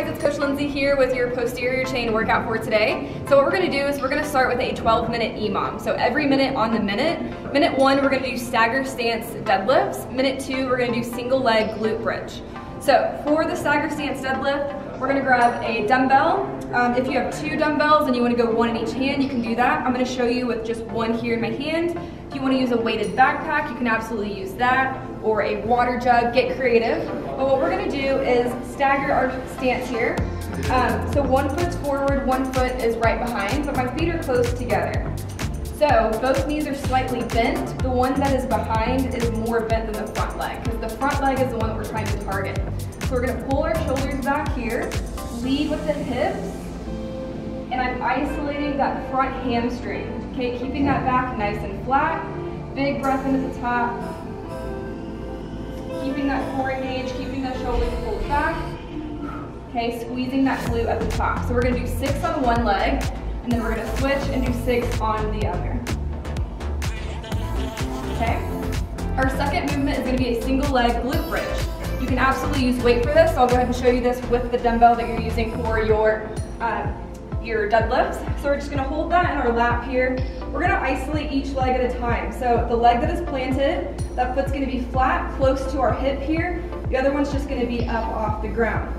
guys, it's Coach Lindsay here with your posterior chain workout for today. So what we're gonna do is we're gonna start with a 12-minute EMOM. So every minute on the minute. Minute 1, we're gonna do stagger stance deadlifts. Minute 2, we're gonna do single leg glute bridge. So for the stagger stance deadlift, we're gonna grab a dumbbell. If you have 2 dumbbells and you wanna go 1 in each hand, you can do that. I'm gonna show you with just 1 here in my hand. If you wanna use a weighted backpack, you can absolutely use that, or a water jug, get creative. But what we're gonna do is stagger our stance here. So 1 foot's forward, 1 foot is right behind, but my feet are close together. So both knees are slightly bent. The one that is behind is more bent than the front leg, because the front leg is the one that we're trying to target. So we're gonna pull our shoulders back here, lead with the hips, and I'm isolating that front hamstring. Okay, keeping that back nice and flat. Big breath in at the top. Keeping that core engaged, keeping the shoulders pulled back. Okay, squeezing that glute at the top. So we're gonna do 6 on one leg, and then we're gonna switch and do 6 on the other. Okay? Our second movement is gonna be a single leg glute bridge. You can absolutely use weight for this, so I'll go ahead and show you this with the dumbbell that you're using for your deadlifts. So we're just gonna hold that in our lap here. We're gonna isolate each leg at a time. So the leg that is planted, that foot's gonna be flat, close to our hip here. The other one's just gonna be up off the ground.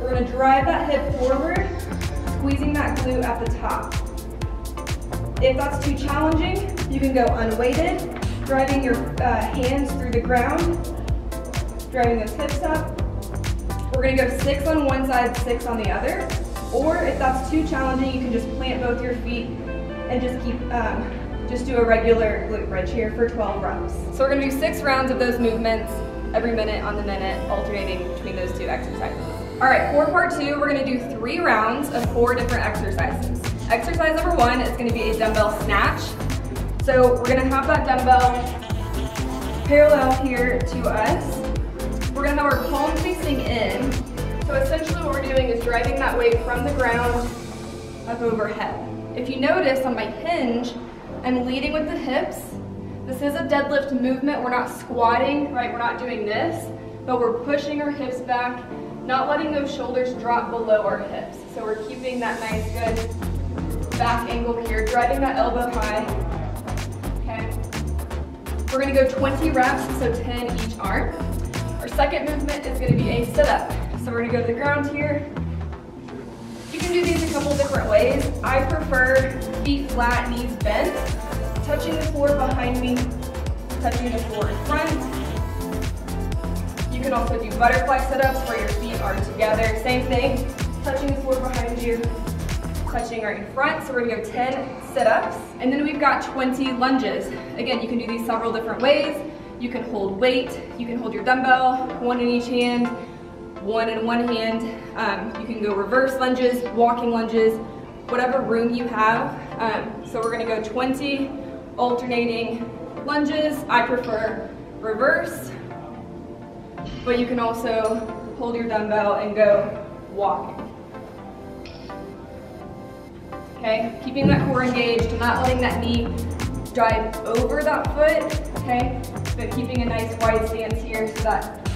We're gonna drive that hip forward, squeezing that glute at the top. If that's too challenging, you can go unweighted, driving your hands through the ground, driving those hips up. We're gonna go 6 on one side, 6 on the other. Or if that's too challenging, you can just plant both your feet and just keep, just do a regular glute bridge here for 12 reps. So we're gonna do 6 rounds of those movements every minute on the minute, alternating between those 2 exercises. All right, for part 2, we're gonna do 3 rounds of 4 different exercises. Exercise number 1 is gonna be a dumbbell snatch. So we're gonna have that dumbbell parallel here to us. We're gonna have our palm facing in. So essentially what we're doing is driving that weight from the ground up overhead. If you notice on my hinge, I'm leading with the hips. This is a deadlift movement. We're not squatting, right? We're not doing this, but we're pushing our hips back, not letting those shoulders drop below our hips. So we're keeping that nice, good back angle here, driving that elbow high, okay? We're gonna go 20 reps, so 10 each arm. Our second movement is gonna be a sit-up. So we're gonna go to the ground here. You can do these a couple different ways. I prefer feet flat, knees bent, touching the floor behind me, touching the floor in front. You can also do butterfly sit-ups where your feet are together. Same thing, touching the floor behind you, touching right in front. So we're gonna go 10 sit-ups. And then we've got 20 lunges. Again, you can do these several different ways. You can hold weight, you can hold your dumbbell, 1 in each hand, 1 in one hand. You can go reverse lunges, walking lunges, whatever room you have. So we're gonna go 20 alternating lunges. I prefer reverse, but you can also hold your dumbbell and go walking. Okay, keeping that core engaged, not letting that knee drive over that foot, okay? But keeping a nice wide stance here so that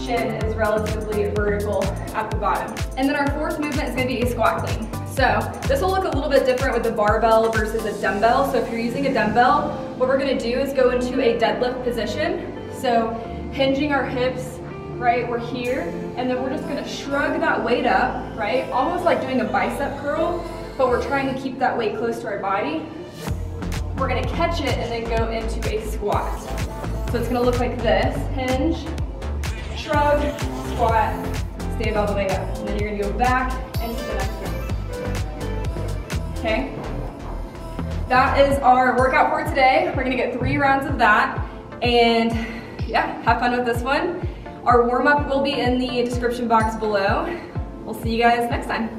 shin is relatively vertical at the bottom. And then our 4th movement is gonna be a squat clean. So this will look a little bit different with the barbell versus a dumbbell. So if you're using a dumbbell, what we're gonna do is go into a deadlift position. So hinging our hips, right, we're here, and then we're just gonna shrug that weight up, right? Almost like doing a bicep curl, but we're trying to keep that weight close to our body. We're gonna catch it and then go into a squat. So it's gonna look like this, hinge, shrug, squat, stand all the way up. And then you're gonna go back into the next one. Okay? That is our workout for today. We're gonna get 3 rounds of that. And yeah, have fun with this one. Our warm-up will be in the description box below. We'll see you guys next time.